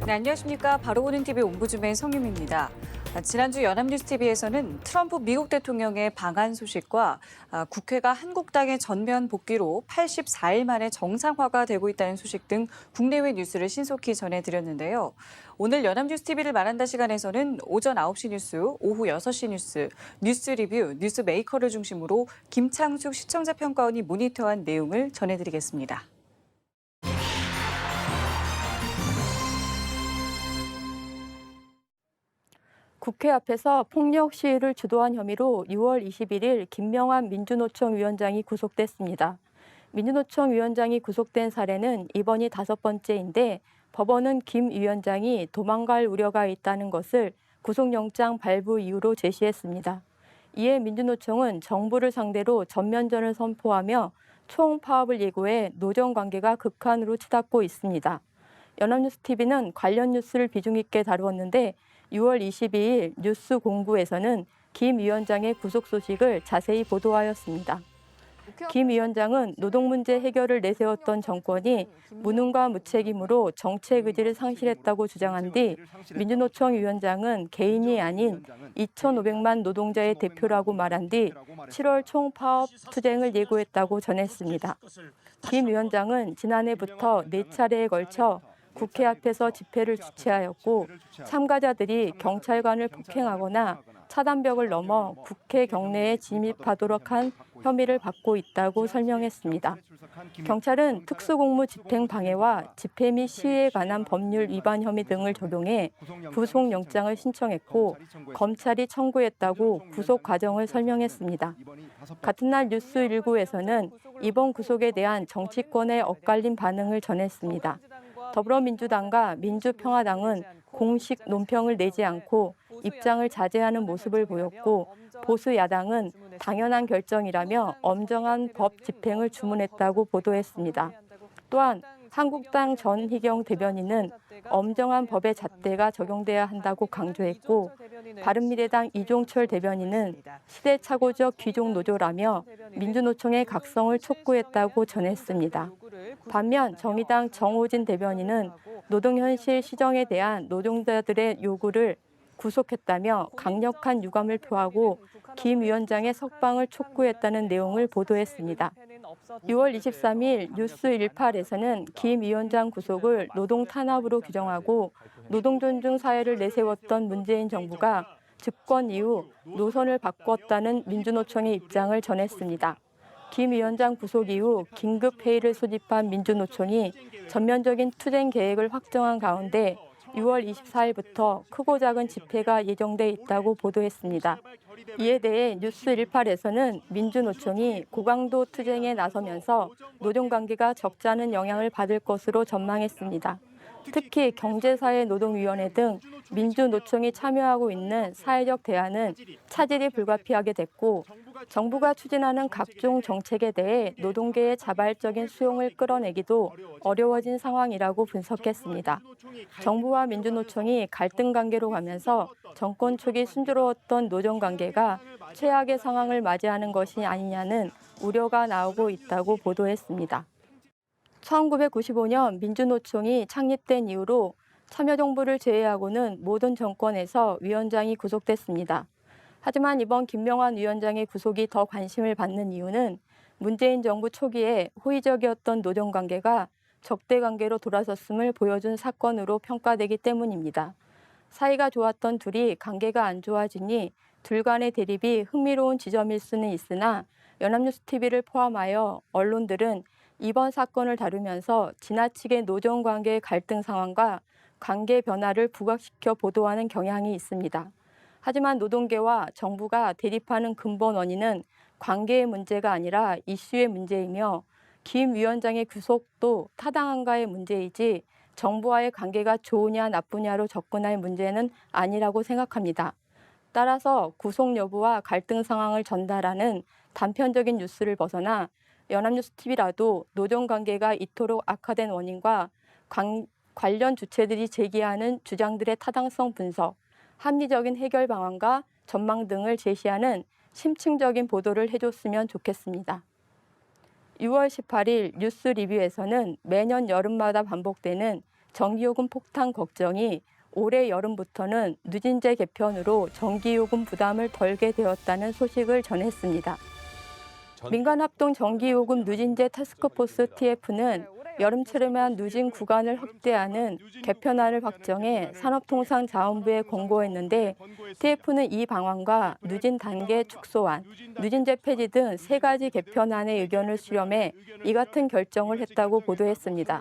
네, 안녕하십니까. 바로 보는 TV 옴부즈맨 성유미입니다. 지난주 연합뉴스TV에서는 트럼프 미국 대통령의 방한 소식과 국회가 한국당의 전면 복귀로 84일 만에 정상화가 되고 있다는 소식 등 국내외 뉴스를 신속히 전해드렸는데요. 오늘 연합뉴스TV를 말한다 시간에서는 오전 9시 뉴스, 오후 6시 뉴스, 뉴스 리뷰, 뉴스 메이커를 중심으로 김창숙 시청자 평가원이 모니터한 내용을 전해드리겠습니다. 국회 앞에서 폭력 시위를 주도한 혐의로 6월 21일 김명환 민주노총 위원장이 구속됐습니다. 민주노총 위원장이 구속된 사례는 이번이 5번째인데 법원은 김 위원장이 도망갈 우려가 있다는 것을 구속영장 발부 이유로 제시했습니다. 이에 민주노총은 정부를 상대로 전면전을 선포하며 총파업을 예고해 노정관계가 극한으로 치닫고 있습니다. 연합뉴스TV는 관련 뉴스를 비중 있게 다루었는데 6월 22일 뉴스 공구에서는 김 위원장의 구속 소식을 자세히 보도하였습니다. 김 위원장은 노동 문제 해결을 내세웠던 정권이 무능과 무책임으로 정책 의지를 상실했다고 주장한 뒤 민주노총 위원장은 개인이 아닌 2,500만 노동자의 대표라고 말한 뒤 7월 총파업 투쟁을 예고했다고 전했습니다. 김 위원장은 지난해부터 4차례에 걸쳐 국회 앞에서 집회를 주최하였고 참가자들이 경찰관을 폭행하거나 차단벽을 넘어 국회 경내에 진입하도록 한 혐의를 받고 있다고 설명했습니다. 경찰은 특수공무 집행 방해와 집회 및 시위에 관한 법률 위반 혐의 등을 적용해 구속영장을 신청했고 검찰이 청구했다고 구속 과정을 설명했습니다. 같은 날 뉴스19에서는 이번 구속에 대한 정치권의 엇갈린 반응을 전했습니다. 더불어민주당과 민주평화당은 공식 논평을 내지 않고 입장을 자제하는 모습을 보였고 보수 야당은 당연한 결정이라며 엄정한 법 집행을 주문했다고 보도했습니다. 또한 한국당 전희경 대변인은 엄정한 법의 잣대가 적용돼야 한다고 강조했고 바른미래당 이종철 대변인은 시대착오적 귀족 노조라며 민주노총의 각성을 촉구했다고 전했습니다. 반면 정의당 정호진 대변인은 노동현실 시정에 대한 노동자들의 요구를 구속했다며 강력한 유감을 표하고 김 위원장의 석방을 촉구했다는 내용을 보도했습니다. 6월 23일 뉴스18에서는 김 위원장 구속을 노동 탄압으로 규정하고 노동 존중 사회를 내세웠던 문재인 정부가 집권 이후 노선을 바꿨다는 민주노총의 입장을 전했습니다. 김 위원장 구속 이후 긴급회의를 소집한 민주노총이 전면적인 투쟁 계획을 확정한 가운데 6월 24일부터 크고 작은 집회가 예정돼 있다고 보도했습니다. 이에 대해 뉴스18에서는 민주노총이 고강도 투쟁에 나서면서 노동관계가 적잖은 영향을 받을 것으로 전망했습니다. 특히 경제사회노동위원회 등 민주노총이 참여하고 있는 사회적 대안은 차질이 불가피하게 됐고 정부가 추진하는 각종 정책에 대해 노동계의 자발적인 수용을 끌어내기도 어려워진 상황이라고 분석했습니다. 정부와 민주노총이 갈등 관계로 가면서 정권 초기 순조로웠던 노동관계가 최악의 상황을 맞이하는 것이 아니냐는 우려가 나오고 있다고 보도했습니다. 1995년 민주노총이 창립된 이후로 참여정부를 제외하고는 모든 정권에서 위원장이 구속됐습니다. 하지만 이번 김명환 위원장의 구속이 더 관심을 받는 이유는 문재인 정부 초기에 호의적이었던 노동관계가 적대관계로 돌아섰음을 보여준 사건으로 평가되기 때문입니다. 사이가 좋았던 둘이 관계가 안 좋아지니 둘 간의 대립이 흥미로운 지점일 수는 있으나 연합뉴스TV를 포함하여 언론들은 이번 사건을 다루면서 지나치게 노동관계의 갈등 상황과 관계 변화를 부각시켜 보도하는 경향이 있습니다. 하지만 노동계와 정부가 대립하는 근본 원인은 관계의 문제가 아니라 이슈의 문제이며 김 위원장의 구속도 타당한가의 문제이지 정부와의 관계가 좋으냐 나쁘냐로 접근할 문제는 아니라고 생각합니다. 따라서 구속 여부와 갈등 상황을 전달하는 단편적인 뉴스를 벗어나 연합뉴스TV라도 노동관계가 이토록 악화된 원인과 관련 주체들이 제기하는 주장들의 타당성 분석, 합리적인 해결 방안과 전망 등을 제시하는 심층적인 보도를 해줬으면 좋겠습니다. 6월 18일 뉴스 리뷰에서는 매년 여름마다 반복되는 전기요금 폭탄 걱정이 올해 여름부터는 누진제 개편으로 전기요금 부담을 덜게 되었다는 소식을 전했습니다. 민간합동 전기요금 누진제 타스크포스 TF는 여름철에만 누진 구간을 확대하는 개편안을 확정해 산업통상자원부에 권고했는데 TF는 이 방안과 누진 단계 축소안, 누진제 폐지 등 세 가지 개편안의 의견을 수렴해 이 같은 결정을 했다고 보도했습니다.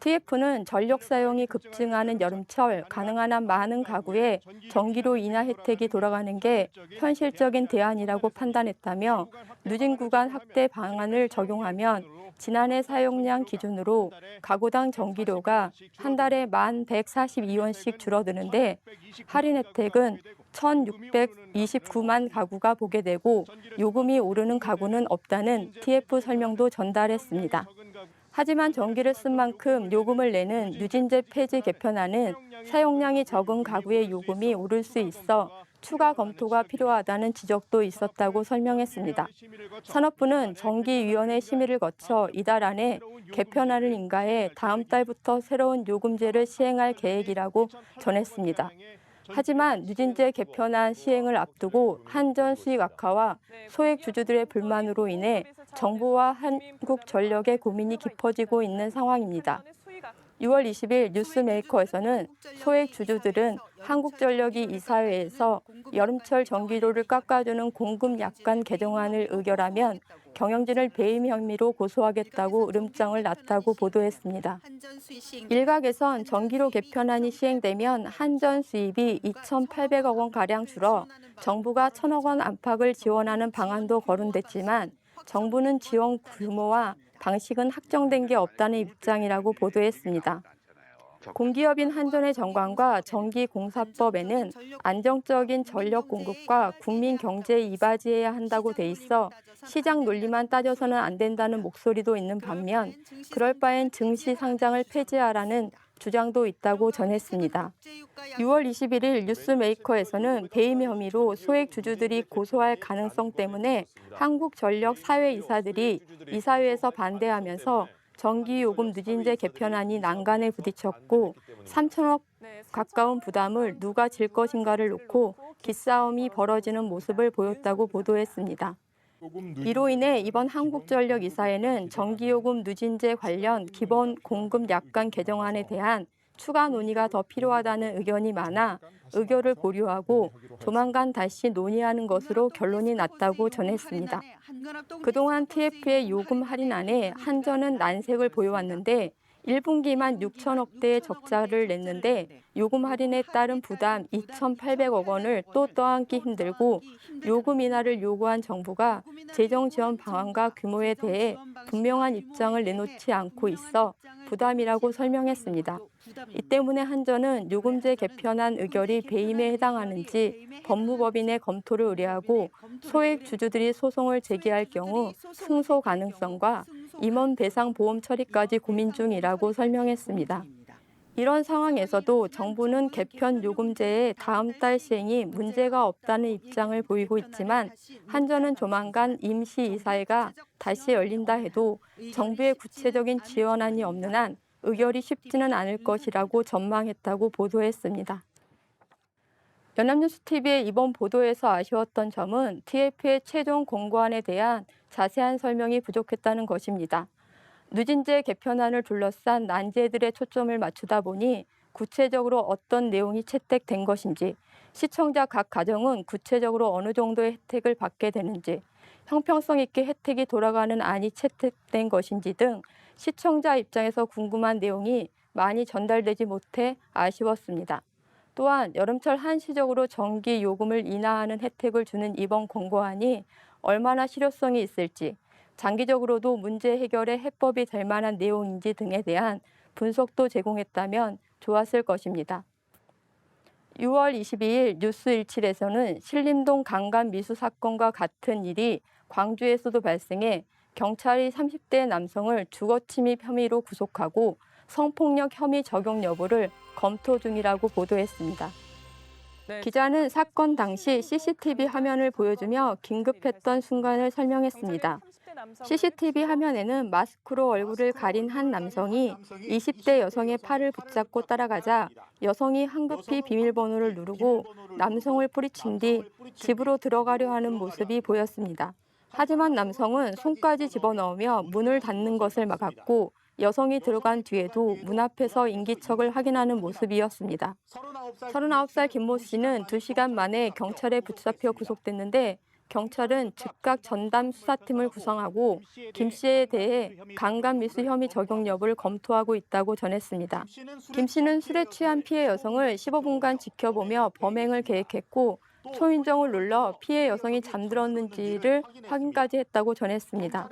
TF는 전력 사용이 급증하는 여름철 가능한 한 많은 가구에 전기료 인하 혜택이 돌아가는 게 현실적인 대안이라고 판단했다며 누진 구간 확대 방안을 적용하면 지난해 사용량 기준으로 가구당 전기료가 한 달에 1,142원씩 줄어드는데 할인 혜택은 1,629만 가구가 보게 되고 요금이 오르는 가구는 없다는 TF 설명도 전달했습니다. 하지만 전기를 쓴 만큼 요금을 내는 누진제 폐지 개편안은 사용량이 적은 가구의 요금이 오를 수 있어 추가 검토가 필요하다는 지적도 있었다고 설명했습니다. 산업부는 전기위원회 심의를 거쳐 이달 안에 개편안을 인가해 다음 달부터 새로운 요금제를 시행할 계획이라고 전했습니다. 하지만 누진제 개편안 시행을 앞두고 한전 수익 악화와 소액 주주들의 불만으로 인해 정부와 한국전력의 고민이 깊어지고 있는 상황입니다. 6월 20일 뉴스메이커에서는 소액 주주들은 한국전력이 이사회에서 여름철 전기료를 깎아주는 공급 약관 개정안을 의결하면 경영진을 배임 혐의로 고소하겠다고 으름장을 놨다고 보도했습니다. 일각에선 전기료 개편안이 시행되면 한전 수입이 2,800억 원가량 줄어 정부가 1,000억 원 안팎을 지원하는 방안도 거론됐지만 정부는 지원 규모와 방식은 확정된 게 없다는 입장이라고 보도했습니다. 공기업인 한전의 정관과 전기공사법에는 안정적인 전력 공급과 국민 경제에 이바지해야 한다고 돼 있어 시장 논리만 따져서는 안 된다는 목소리도 있는 반면 그럴 바엔 증시 상장을 폐지하라는 주장도 있다고 전했습니다. 6월 21일 뉴스메이커에서는 배임 혐의로 소액 주주들이 고소할 가능성 때문에 한국전력 사회이사들이 이사회에서 반대하면서 전기요금 누진제 개편안이 난간에 부딪혔고 3천억 가까운 부담을 누가 질 것인가를 놓고 기싸움이 벌어지는 모습을 보였다고 보도했습니다. 이로 인해 이번 한국전력 이사회는 전기요금 누진제 관련 기본 공급 약관 개정안에 대한 추가 논의가 더 필요하다는 의견이 많아 의결을 보류하고 조만간 다시 논의하는 것으로 결론이 났다고 전했습니다. 그동안 TF의 요금 할인안에 한전은 난색을 보여왔는데 1분기만 6천억대의 적자를 냈는데 요금 할인에 따른 부담 2,800억 원을 또 떠안기 힘들고 요금 인하를 요구한 정부가 재정 지원 방안과 규모에 대해 분명한 입장을 내놓지 않고 있어 부담이라고 설명했습니다. 이 때문에 한전은 요금제 개편안 의결이 배임에 해당하는지 법무법인의 검토를 의뢰하고 소액 주주들이 소송을 제기할 경우 승소 가능성과 임원 배상 보험 처리까지 고민 중이라고 설명했습니다. 이런 상황에서도 정부는 개편 요금제의 다음 달 시행이 문제가 없다는 입장을 보이고 있지만 한전은 조만간 임시이사회가 다시 열린다 해도 정부의 구체적인 지원안이 없는 한 의결이 쉽지는 않을 것이라고 전망했다고 보도했습니다. 연합뉴스TV의 이번 보도에서 아쉬웠던 점은 TF의 최종 공고안에 대한 자세한 설명이 부족했다는 것입니다. 누진제 개편안을 둘러싼 난제들의 초점을 맞추다 보니 구체적으로 어떤 내용이 채택된 것인지, 시청자 각 가정은 구체적으로 어느 정도의 혜택을 받게 되는지, 형평성 있게 혜택이 돌아가는 안이 채택된 것인지 등 시청자 입장에서 궁금한 내용이 많이 전달되지 못해 아쉬웠습니다. 또한 여름철 한시적으로 전기 요금을 인하하는 혜택을 주는 이번 공고안이 얼마나 실효성이 있을지, 장기적으로도 문제 해결의 해법이 될 만한 내용인지 등에 대한 분석도 제공했다면 좋았을 것입니다. 6월 22일 뉴스17에서는 신림동 강간 미수 사건과 같은 일이 광주에서도 발생해 경찰이 30대 남성을 주거침입 혐의로 구속하고 성폭력 혐의 적용 여부를 검토 중이라고 보도했습니다. 기자는 사건 당시 CCTV 화면을 보여주며 긴급했던 순간을 설명했습니다. CCTV 화면에는 마스크로 얼굴을 가린 한 남성이 20대 여성의 팔을 붙잡고 따라가자 여성이 황급히 비밀번호를 누르고 남성을 뿌리친 뒤 집으로 들어가려 하는 모습이 보였습니다. 하지만 남성은 손까지 집어넣으며 문을 닫는 것을 막았고 여성이 들어간 뒤에도 문 앞에서 인기척을 확인하는 모습이었습니다. 39살 김모 씨는 2시간 만에 경찰에 붙잡혀 구속됐는데 경찰은 즉각 전담 수사팀을 구성하고 김 씨에 대해 강간미수 혐의 적용 여부를 검토하고 있다고 전했습니다. 김 씨는 술에 취한 피해 여성을 15분간 지켜보며 범행을 계획했고 초인종을 눌러 피해 여성이 잠들었는지를 확인까지 했다고 전했습니다.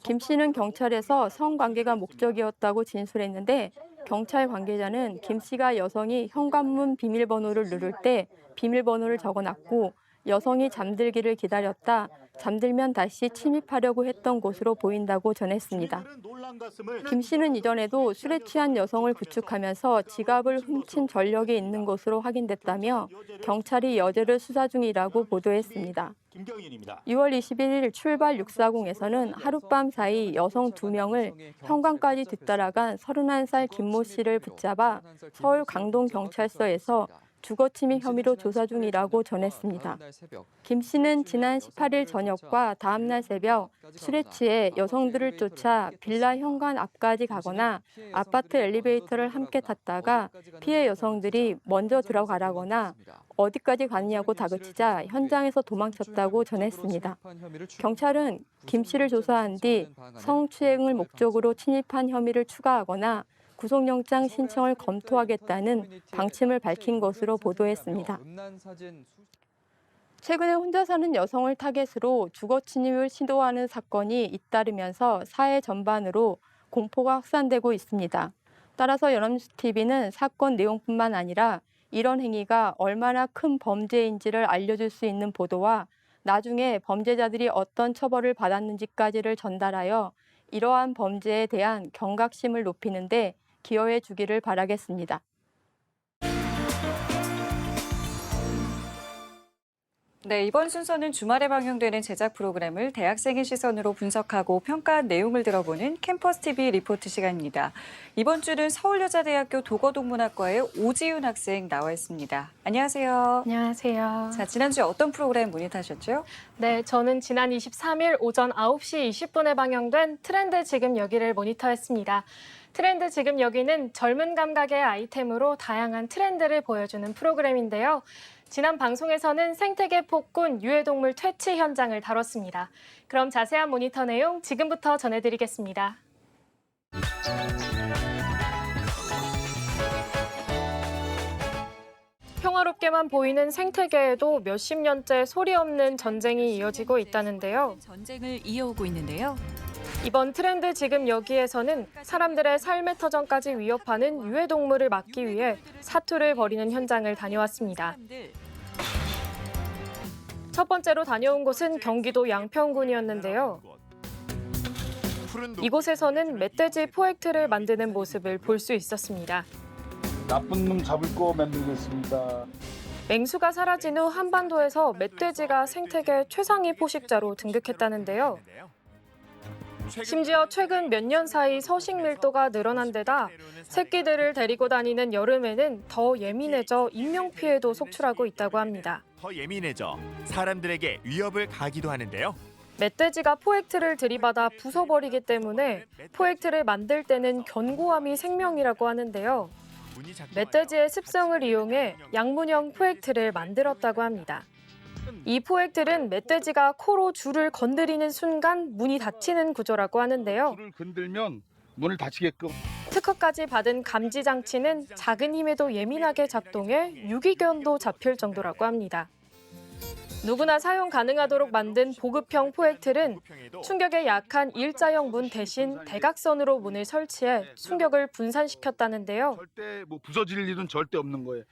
김 씨는 경찰에서 성관계가 목적이었다고 진술했는데 경찰 관계자는 김 씨가 여성이 현관문 비밀번호를 누를 때 비밀번호를 적어놨고 여성이 잠들기를 기다렸다 잠들면 다시 침입하려고 했던 것으로 보인다고 전했습니다. 김 씨는 이전에도 술에 취한 여성을 부축하면서 지갑을 훔친 전력이 있는 것으로 확인됐다며 경찰이 여죄를 수사 중이라고 보도했습니다. 6월 21일 출발 640에서는 하룻밤 사이 여성 2명을 현관까지 뒤따라간 31살 김모 씨를 붙잡아 서울 강동경찰서에서 주거침입 혐의로 조사 중이라고 전했습니다. 김 씨는 지난 18일 저녁과 다음 날 새벽 술에 취해 여성들을 쫓아 빌라 현관 앞까지 가거나 아파트 엘리베이터를 함께 탔다가 피해 여성들이 먼저 들어가라거나 어디까지 갔냐고 다그치자 현장에서 도망쳤다고 전했습니다. 경찰은 김 씨를 조사한 뒤 성추행을 목적으로 침입한 혐의를 추가하거나 구속영장 신청을 검토하겠다는 방침을 밝힌 것으로 보도했습니다. 최근에 혼자 사는 여성을 타겟으로 주거 침입을 시도하는 사건이 잇따르면서 사회 전반으로 공포가 확산되고 있습니다. 따라서 연합뉴스TV는 사건 내용뿐만 아니라 이런 행위가 얼마나 큰 범죄인지를 알려줄 수 있는 보도와 나중에 범죄자들이 어떤 처벌을 받았는지까지를 전달하여 이러한 범죄에 대한 경각심을 높이는 데 기여해 주기를 바라겠습니다. 네, 이번 순서는 주말에 방영되는 제작 프로그램을 대학생의 시선으로 분석하고 평가한 내용을 들어보는 캠퍼스 TV 리포트 시간입니다. 이번 주는 서울여자대학교 도거동문학과의 오지윤 학생 나와 있습니다. 안녕하세요. 안녕하세요. 자, 지난주에 어떤 프로그램 모니터하셨죠? 네, 저는 지난 23일 오전 9시 20분에 방영된 트렌드 지금 여기를 모니터했습니다. 트렌드 지금 여기는 젊은 감각의 아이템으로 다양한 트렌드를 보여주는 프로그램인데요. 지난 방송에서는 생태계 폭군 유해동물 퇴치 현장을 다뤘습니다. 그럼 자세한 모니터 내용 지금부터 전해드리겠습니다. 평화롭게만 보이는 생태계에도 몇십 년째 소리 없는 전쟁이 이어지고 있다는데요. 전쟁을 이어오고 있는데요. 이번 트렌드 지금 여기에서는 사람들의 삶의 터전까지 위협하는 유해동물을 막기 위해 사투를 벌이는 현장을 다녀왔습니다. 첫 번째로 다녀온 곳은 경기도 양평군이었는데요. 이곳에서는 멧돼지 포획틀을 만드는 모습을 볼 수 있었습니다. 나쁜 놈 잡을 거 만들겠습니다. 맹수가 사라진 후 한반도에서 멧돼지가 생태계 최상위 포식자로 등극했다는데요. 심지어 최근 몇 년 사이 서식 밀도가 늘어난 데다 새끼들을 데리고 다니는 여름에는 더 예민해져 인명피해도 속출하고 있다고 합니다. 더 예민해져 사람들에게 위협을 가하기도 하는데요. 멧돼지가 포획틀을 들이받아 부숴버리기 때문에 포획틀을 만들 때는 견고함이 생명이라고 하는데요. 멧돼지의 습성을 이용해 양문형 포획틀을 만들었다고 합니다. 이 포획틀은 멧돼지가 코로 줄을 건드리는 순간 문이 닫히는 구조라고 하는데요. 줄을 건들면 문을 닫히게끔. 특허까지 받은 감지 장치는 작은 힘에도 예민하게 작동해 유기견도 잡힐 정도라고 합니다. 누구나 사용 가능하도록 만든 보급형 포획틀은 충격에 약한 일자형 문 대신 대각선으로 문을 설치해 충격을 분산시켰다는데요. 절대 부서질 일은 절대 없는 거예요.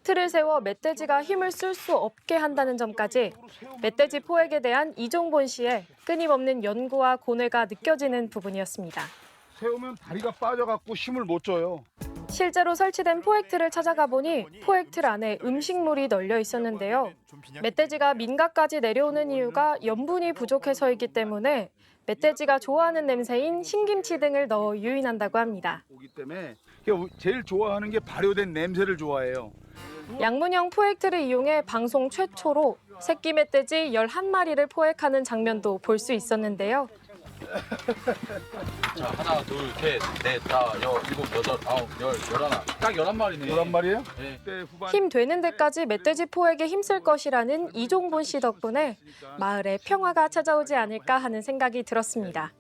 틀을 세워 멧돼지가 힘을 쓸 수 없게 한다는 점까지 멧돼지 포획에 대한 이종본 씨의 끊임없는 연구와 고뇌가 느껴지는 부분이었습니다. 세우면 다리가 빠져갖고 힘을 못 줘요. 실제로 설치된 포획틀을 찾아가 보니 포획틀 안에 음식물이 널려 있었는데요. 멧돼지가 민가까지 내려오는 이유가 염분이 부족해서이기 때문에 멧돼지가 좋아하는 냄새인 신김치 등을 넣어 유인한다고 합니다. 오기 때문에 제일 좋아하는 게 발효된 냄새를 좋아해요. 양문형 포획틀을 이용해 방송 최초로 새끼 멧돼지 11마리를 포획하는 장면도 볼 수 있었는데요. 자, 하나, 둘, 셋, 넷, 다, 일곱, 여덟, 아홉, 열, 열하나. 딱 11마리네. 11마리예요? 네. 그때 후반 힘 되는 데까지 멧돼지 포획에 힘쓸 것이라는 이종본 씨 덕분에 마을에 평화가 찾아오지 않을까 하는 생각이 들었습니다.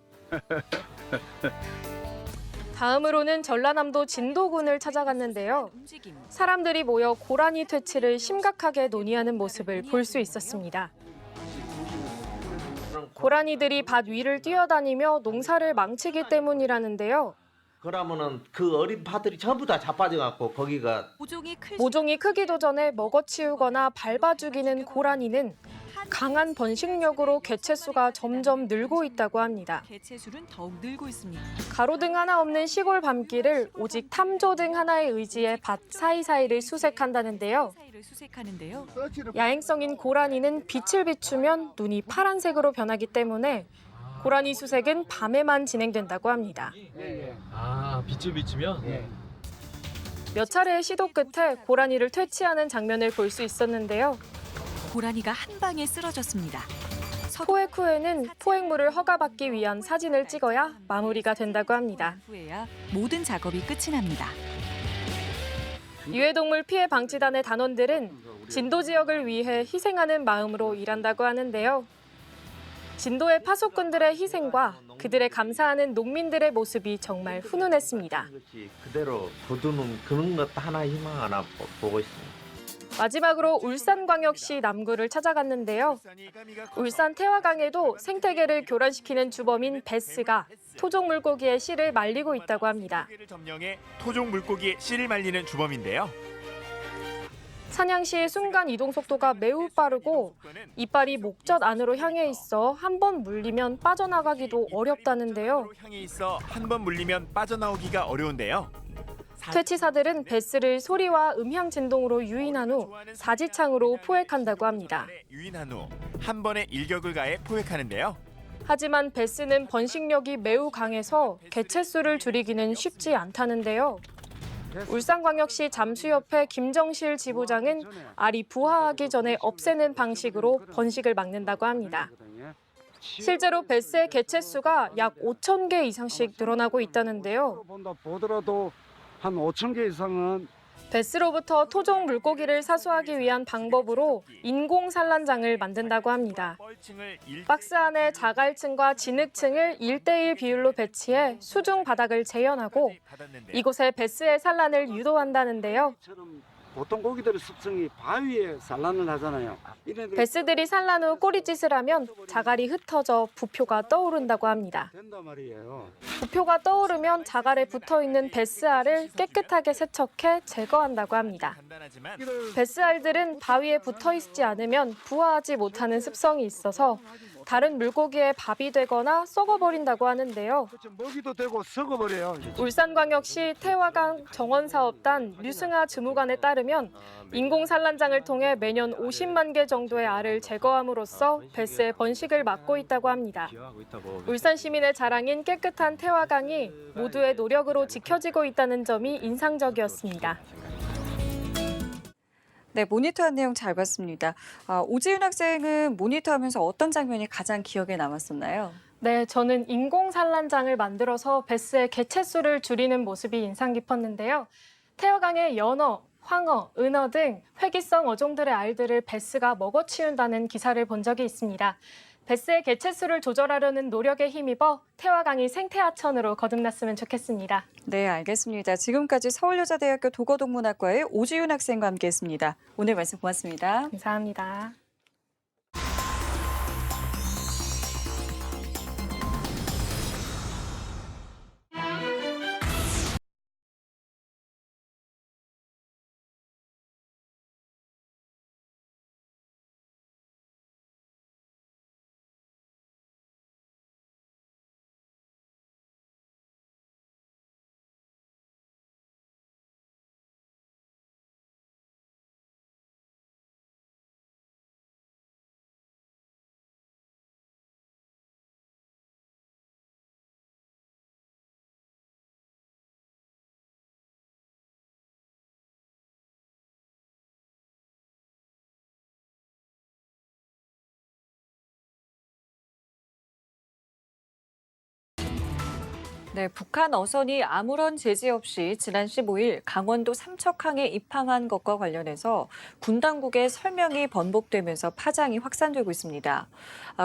다음으로는 전라남도 진도군을 찾아갔는데요. 사람들이 모여 고라니 퇴치를 심각하게 논의하는 모습을 볼 수 있었습니다. 고라니들이 밭 위를 뛰어다니며 농사를 망치기 때문이라는데요. 그러면은 그 어린 파들이 전부 다 자빠져갖고 거기가 모종이 크기도 전에 먹어치우거나 밟아 죽이는 고라니는 강한 번식력으로 개체수가 점점 늘고 있다고 합니다. 개체수는 더욱 늘고 있습니다. 가로등 하나 없는 시골 밤길을 오직 탐조등 하나에 의지해 밭 사이사이를 수색한다는데요. 야행성인 고라니는 빛을 비추면 눈이 파란색으로 변하기 때문에 고라니 수색은 밤에만 진행된다고 합니다. 아, 빛을 비추면? 몇 차례의 시도 끝에 고라니를 퇴치하는 장면을 볼 수 있었는데요. 고라니가 한 방에 쓰러졌습니다. 포획 후에는 포획물을 허가받기 위한 사진을 찍어야 마무리가 된다고 합니다. 후에야 모든 작업이 끝이 납니다. 유해동물 피해 방지단의 단원들은 진도 지역을 위해 희생하는 마음으로 일한다고 하는데요. 진도의 파수꾼들의 희생과 그들의 감사하는 농민들의 모습이 정말 훈훈했습니다. 그대로 거두는 그런 것 하나 희망 하나 보고 있습니다. 마지막으로 울산광역시 남구를 찾아갔는데요. 울산 태화강에도 생태계를 교란시키는 주범인 베스가 토종 물고기의 씨를 말리고 있다고 합니다. 점령해 토종 물고기의 씨를 말리는 주범인데요. 사냥 시의 순간 이동 속도가 매우 빠르고 이빨이 목젖 안으로 향해 있어 한 번 물리면 빠져나가기도 어렵다는데요. 향해 있어 한 번 물리면 빠져나오기가 어려운데요. 퇴치사들은 베스를 소리와 음향 진동으로 유인한 후 사지창으로 포획한다고 합니다. 유인한 후 한 번에 일격을 가해 포획하는데요. 하지만 베스는 번식력이 매우 강해서 개체수를 줄이기는 쉽지 않다는데요. 울산광역시 잠수협회 김정실 지부장은 알이 부화하기 전에 없애는 방식으로 번식을 막는다고 합니다. 실제로 베스의 개체수가 약 5,000개 이상씩 늘어나고 있다는데요. 보더라도 한 5,000개 이상은 베스로부터 토종 물고기를 사수하기 위한 방법으로 인공 산란장을 만든다고 합니다. 박스 안에 자갈층과 진흙층을 1대1 비율로 배치해 수중 바닥을 재현하고 이곳에 베스의 산란을 유도한다는데요. 보통 고기들의 습성이 바위에 산란을 하잖아요. 베스들이 산란 후 꼬리짓을 하면 자갈이 흩어져 부표가 떠오른다고 합니다. 된단 말이에요. 부표가 떠오르면 자갈에 붙어있는 베스알을 깨끗하게 세척해 제거한다고 합니다. 베스알들은 바위에 붙어있지 않으면 부화하지 못하는 습성이 있어서 다른 물고기의 밥이 되거나 썩어버린다고 하는데요. 먹이도 되고 썩어버려요. 울산광역시 태화강 정원사업단 류승하 주무관에 따르면 인공산란장을 통해 매년 50만 개 정도의 알을 제거함으로써 베스의 번식을 막고 있다고 합니다. 울산 시민의 자랑인 깨끗한 태화강이 모두의 노력으로 지켜지고 있다는 점이 인상적이었습니다. 네, 모니터한 내용 잘 봤습니다. 오지윤 학생은 모니터하면서 어떤 장면이 가장 기억에 남았었나요? 네, 저는 인공산란장을 만들어서 베스의 개체수를 줄이는 모습이 인상 깊었는데요. 태화강의 연어, 황어, 은어 등 회기성 어종들의 알들을 베스가 먹어치운다는 기사를 본 적이 있습니다. 베스의 개체수를 조절하려는 노력에 힘입어 태화강이 생태하천으로 거듭났으면 좋겠습니다. 네, 알겠습니다. 지금까지 서울여자대학교 도거동문학과의 오지윤 학생과 함께했습니다. 오늘 말씀 고맙습니다. 감사합니다. 네, 북한 어선이 아무런 제재 없이 지난 15일 강원도 삼척항에 입항한 것과 관련해서 군 당국의 설명이 번복되면서 파장이 확산되고 있습니다.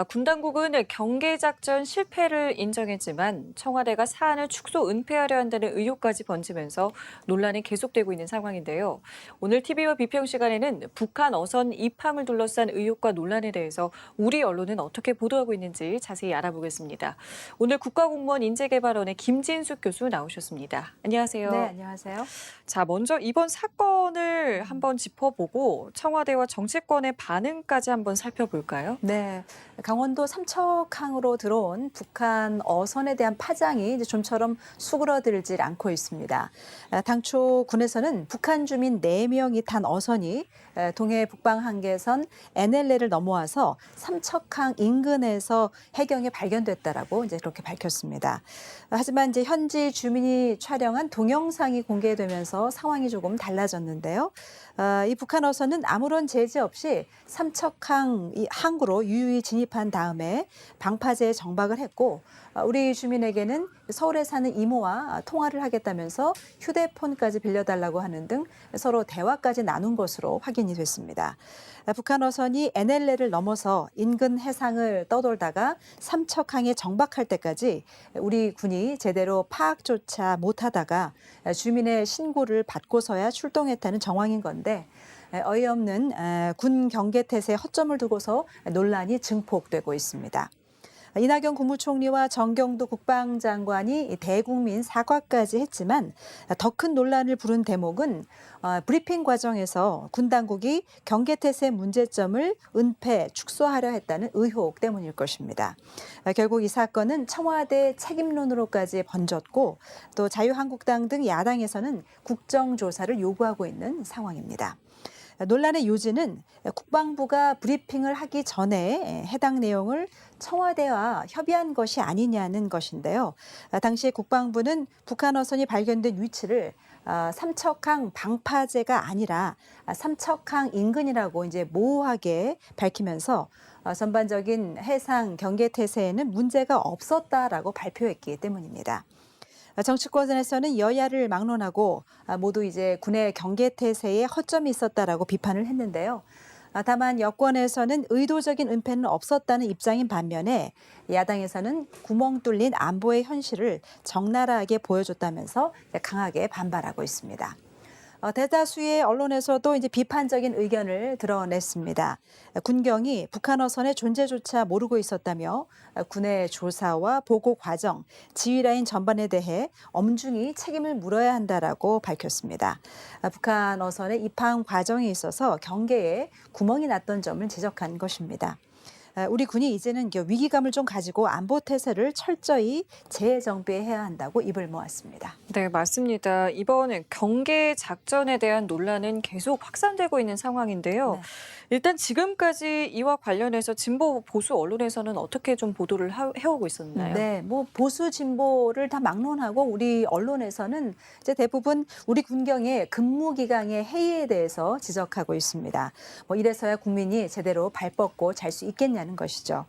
군 당국은 경계작전 실패를 인정했지만 청와대가 사안을 축소 은폐하려 한다는 의혹까지 번지면서 논란이 계속되고 있는 상황인데요. 오늘 TV와 비평 시간에는 북한 어선 입항을 둘러싼 의혹과 논란에 대해서 우리 언론은 어떻게 보도하고 있는지 자세히 알아보겠습니다. 오늘 국가공무원 인재개발원의 김진숙 교수 나오셨습니다. 안녕하세요. 네, 안녕하세요. 자, 먼저 이번 사건을 한번 짚어보고 청와대와 정치권의 반응까지 한번 살펴볼까요? 네, 강원도 삼척항으로 들어온 북한 어선에 대한 파장이 이제 좀처럼 수그러들질 않고 있습니다. 당초 군에서는 북한 주민 4명이 탄 어선이 동해 북방 한계선 NLL을 넘어와서 삼척항 인근에서 해경에 발견됐다라고 이제 그렇게 밝혔습니다. 하지만 이제 현지 주민이 촬영한 동영상이 공개되면서 상황이 조금 달라졌는데요. 이 북한 어선은 아무런 제재 없이 삼척항 항구로 유유히 진입한 다음에 방파제에 정박을 했고 우리 주민에게는 서울에 사는 이모와 통화를 하겠다면서 휴대폰까지 빌려달라고 하는 등 서로 대화까지 나눈 것으로 확인이 됐습니다. 북한 어선이 NLL을 넘어서 인근 해상을 떠돌다가 삼척항에 정박할 때까지 우리 군이 제대로 파악조차 못하다가 주민의 신고를 받고서야 출동했다는 정황인 건데 어이없는 군 경계태세에 허점을 두고서 논란이 증폭되고 있습니다. 이낙연 국무총리와 정경도 국방장관이 대국민 사과까지 했지만 더 큰 논란을 부른 대목은 브리핑 과정에서 군 당국이 경계태세 문제점을 은폐, 축소하려 했다는 의혹 때문일 것입니다. 결국 이 사건은 청와대 책임론으로까지 번졌고 또 자유한국당 등 야당에서는 국정조사를 요구하고 있는 상황입니다. 논란의 요지는 국방부가 브리핑을 하기 전에 해당 내용을 청와대와 협의한 것이 아니냐는 것인데요. 당시 국방부는 북한 어선이 발견된 위치를 삼척항 방파제가 아니라 삼척항 인근이라고 이제 모호하게 밝히면서 전반적인 해상 경계태세에는 문제가 없었다라고 발표했기 때문입니다. 정치권에서는 여야를 막론하고 모두 이제 군의 경계태세에 허점이 있었다라고 비판을 했는데요. 다만 여권에서는 의도적인 은폐는 없었다는 입장인 반면에 야당에서는 구멍 뚫린 안보의 현실을 적나라하게 보여줬다면서 강하게 반발하고 있습니다. 대다수의 언론에서도 이제 비판적인 의견을 드러냈습니다. 군경이 북한 어선의 존재조차 모르고 있었다며 군의 조사와 보고 과정, 지휘 라인 전반에 대해 엄중히 책임을 물어야 한다라고 밝혔습니다. 북한 어선의 입항 과정에 있어서 경계에 구멍이 났던 점을 지적한 것입니다. 우리 군이 이제는 위기감을 좀 가지고 안보 태세를 철저히 재정비해야 한다고 입을 모았습니다. 네, 맞습니다. 이번 경계 작전에 대한 논란은 계속 확산되고 있는 상황인데요. 네. 일단 지금까지 이와 관련해서 진보 보수 언론에서는 어떻게 좀 보도를 해오고 있었나요? 네, 뭐 보수 진보를 다 막론하고 우리 언론에서는 이제 대부분 우리 군경의 근무 기간의 해이에 대해서 지적하고 있습니다. 뭐 이래서야 국민이 제대로 발 뻗고 잘 수 있겠냐는 것이죠.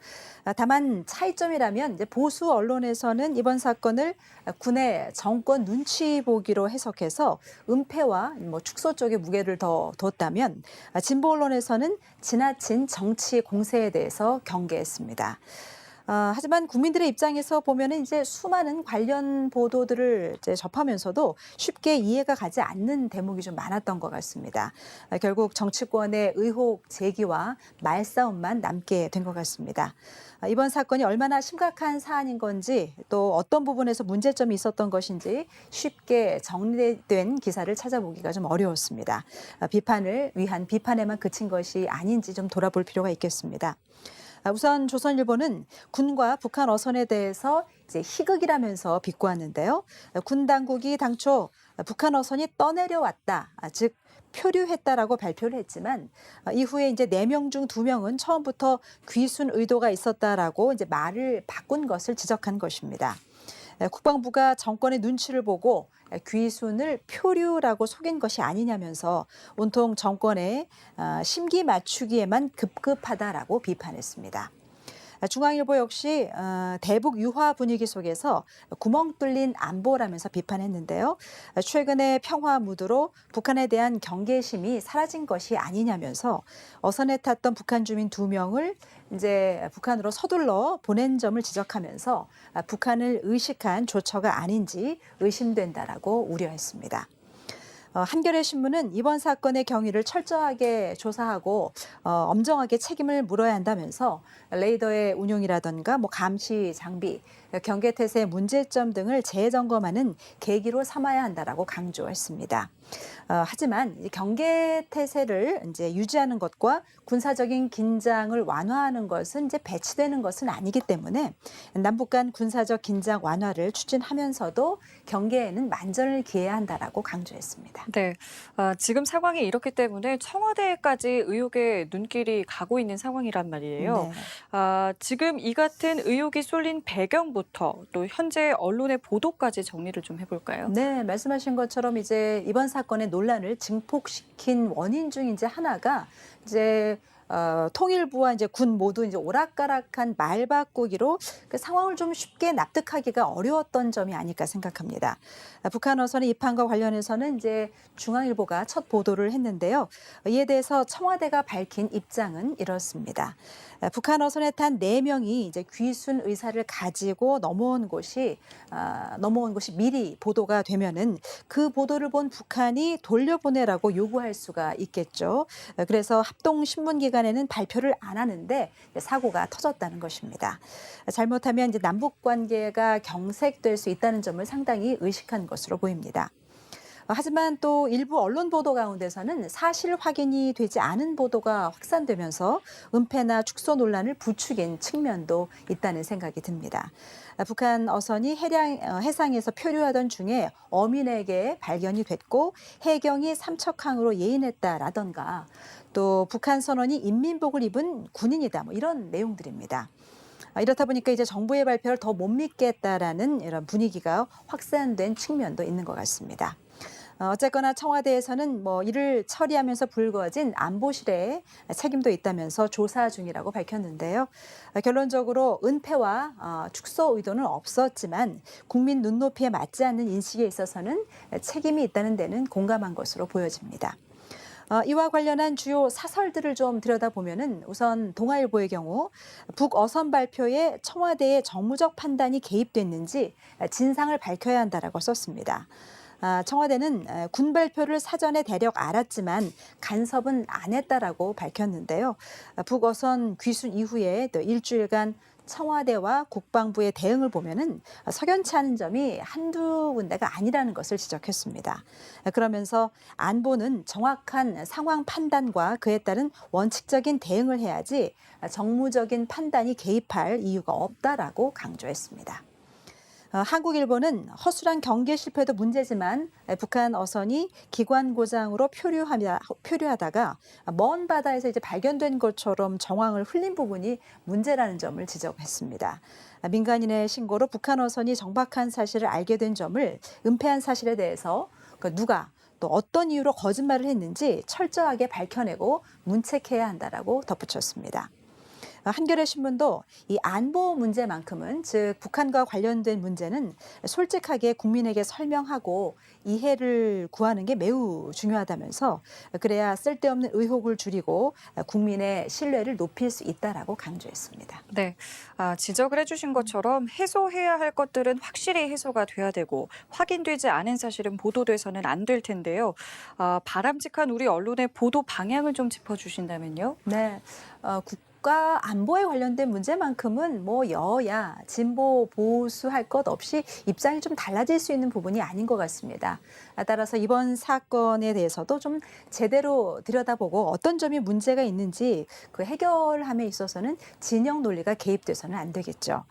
다만 차이점이라면 이제 보수 언론에서는 이번 사건을 군의 정권 눈치 보기로 해석해서 은폐와 뭐 축소 쪽에 무게를 더 뒀다면 진보 언론에서는 지나친 정치 공세에 대해서 경계했습니다. 하지만 국민들의 입장에서 보면은 이제 수많은 관련 보도들을 이제 접하면서도 쉽게 이해가 가지 않는 대목이 좀 많았던 것 같습니다. 결국 정치권의 의혹 제기와 말싸움만 남게 된 것 같습니다. 이번 사건이 얼마나 심각한 사안인 건지 또 어떤 부분에서 문제점이 있었던 것인지 쉽게 정리된 기사를 찾아보기가 좀 어려웠습니다. 비판을 위한 비판에만 그친 것이 아닌지 좀 돌아볼 필요가 있겠습니다. 우선 조선일보는 군과 북한 어선에 대해서 이제 희극이라면서 비꼬았는데요. 군 당국이 당초 북한 어선이 떠내려왔다, 즉 표류했다라고 발표를 했지만 이후에 이제 4명 중 2명은 처음부터 귀순 의도가 있었다라고 이제 말을 바꾼 것을 지적한 것입니다. 국방부가 정권의 눈치를 보고 귀순을 표류라고 속인 것이 아니냐면서 온통 정권의 심기 맞추기에만 급급하다라고 비판했습니다. 중앙일보 역시 대북 유화 분위기 속에서 구멍 뚫린 안보라면서 비판했는데요. 최근에 평화 무드로 북한에 대한 경계심이 사라진 것이 아니냐면서 어선에 탔던 북한 주민 2명을 이제 북한으로 서둘러 보낸 점을 지적하면서 북한을 의식한 조처가 아닌지 의심된다라고 우려했습니다. 한겨레 신문은 이번 사건의 경위를 철저하게 조사하고 엄정하게 책임을 물어야 한다면서 레이더의 운용이라든가 감시 장비, 경계태세 문제점 등을 재점검하는 계기로 삼아야 한다라고 강조했습니다. 하지만 경계태세를 이제 유지하는 것과 군사적인 긴장을 완화하는 것은 이제 배치되는 것은 아니기 때문에 남북 간 군사적 긴장 완화를 추진하면서도 경계에는 만전을 기해야 한다라고 강조했습니다. 네, 지금 상황이 이렇기 때문에 청와대까지 의혹의 눈길이 가고 있는 상황이란 말이에요. 네. 지금 이 같은 의혹이 쏠린 배경부터 또 현재 언론의 보도까지 정리를 좀 해볼까요? 네, 말씀하신 것처럼 이제 이번 사건의 논란을 증폭시킨 원인 중 이제 하나가 이제 통일부와 이제 군 모두 이제 오락가락한 말 바꾸기로 그 상황을 좀 쉽게 납득하기가 어려웠던 점이 아닐까 생각합니다. 북한 어선의 입항과 관련해서는 이제 중앙일보가 첫 보도를 했는데요. 이에 대해서 청와대가 밝힌 입장은 이렇습니다. 북한 어선에 탄 4명이 이제 귀순 의사를 가지고 넘어온 곳이 미리 보도가 되면은 그 보도를 본 북한이 돌려보내라고 요구할 수가 있겠죠. 그래서 합동 신문기관에는 발표를 안 하는데 사고가 터졌다는 것입니다. 잘못하면 이제 남북 관계가 경색될 수 있다는 점을 상당히 의식한 것으로 보입니다. 하지만 또 일부 언론 보도 가운데서는 사실 확인이 되지 않은 보도가 확산되면서 은폐나 축소 논란을 부추긴 측면도 있다는 생각이 듭니다. 북한 어선이 해상에서 표류하던 중에 어민에게 발견이 됐고 해경이 삼척항으로 예인했다라던가 또 북한 선원이 인민복을 입은 군인이다 이런 내용들입니다. 이렇다 보니까 이제 정부의 발표를 더 못 믿겠다라는 이런 분위기가 확산된 측면도 있는 것 같습니다. 어쨌거나 청와대에서는 이를 처리하면서 불거진 안보실의 책임도 있다면서 조사 중이라고 밝혔는데요. 결론적으로 은폐와 축소 의도는 없었지만 국민 눈높이에 맞지 않는 인식에 있어서는 책임이 있다는 데는 공감한 것으로 보여집니다. 이와 관련한 주요 사설들을 좀 들여다보면은 우선 동아일보의 경우 북어선 발표에 청와대의 정무적 판단이 개입됐는지 진상을 밝혀야 한다라고 썼습니다. 청와대는 군 발표를 사전에 대략 알았지만 간섭은 안 했다라고 밝혔는데요. 북어선 귀순 이후에 또 일주일간 청와대와 국방부의 대응을 보면은 석연치 않은 점이 한두 군데가 아니라는 것을 지적했습니다. 그러면서 안보는 정확한 상황 판단과 그에 따른 원칙적인 대응을 해야지 정무적인 판단이 개입할 이유가 없다라고 강조했습니다. 한국일보는 허술한 경계 실패도 문제지만 북한 어선이 기관 고장으로 표류하다가 먼 바다에서 이제 발견된 것처럼 정황을 흘린 부분이 문제라는 점을 지적했습니다. 민간인의 신고로 북한 어선이 정박한 사실을 알게 된 점을 은폐한 사실에 대해서 누가 또 어떤 이유로 거짓말을 했는지 철저하게 밝혀내고 문책해야 한다라고 덧붙였습니다. 한겨레 신문도 이 안보 문제만큼은 즉 북한과 관련된 문제는 솔직하게 국민에게 설명하고 이해를 구하는 게 매우 중요하다면서 그래야 쓸데없는 의혹을 줄이고 국민의 신뢰를 높일 수 있다라고 강조했습니다. 네, 지적을 해주신 것처럼 해소해야 할 것들은 확실히 해소가 돼야 되고 확인되지 않은 사실은 보도돼서는 안 될 텐데요. 바람직한 우리 언론의 보도 방향을 좀 짚어주신다면요. 네, 국가 안보에 관련된 문제만큼은 여야, 진보, 보수 할 것 없이 입장이 좀 달라질 수 있는 부분이 아닌 것 같습니다. 따라서 이번 사건에 대해서도 좀 제대로 들여다보고 어떤 점이 문제가 있는지 그 해결함에 있어서는 진영 논리가 개입돼서는 안 되겠죠.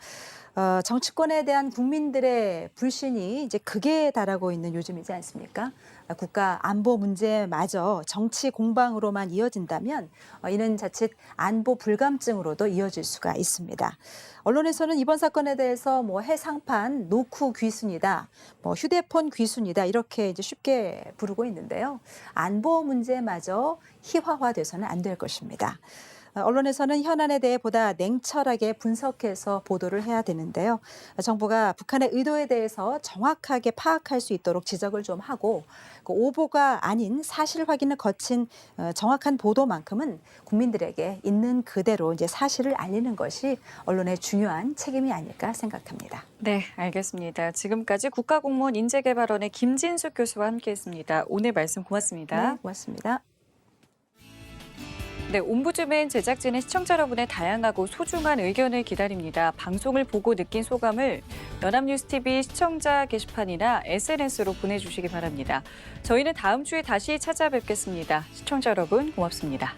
정치권에 대한 국민들의 불신이 이제 극에 달하고 있는 요즘이지 않습니까? 국가 안보 문제마저 정치 공방으로만 이어진다면 이는 자칫 안보 불감증으로도 이어질 수가 있습니다. 언론에서는 이번 사건에 대해서 해상판 노크 귀순이다, 휴대폰 귀순이다 이렇게 이제 쉽게 부르고 있는데요. 안보 문제마저 희화화돼서는 안 될 것입니다. 언론에서는 현안에 대해 보다 냉철하게 분석해서 보도를 해야 되는데요. 정부가 북한의 의도에 대해서 정확하게 파악할 수 있도록 지적을 좀 하고 그 오보가 아닌 사실 확인을 거친 정확한 보도만큼은 국민들에게 있는 그대로 이제 사실을 알리는 것이 언론의 중요한 책임이 아닐까 생각합니다. 네, 알겠습니다. 지금까지 국가공무원 인재개발원의 김진숙 교수와 함께했습니다. 오늘 말씀 고맙습니다. 네, 고맙습니다. 네, 옴부즈맨 제작진은 시청자 여러분의 다양하고 소중한 의견을 기다립니다. 방송을 보고 느낀 소감을 연합뉴스TV 시청자 게시판이나 SNS로 보내주시기 바랍니다. 저희는 다음 주에 다시 찾아뵙겠습니다. 시청자 여러분 고맙습니다.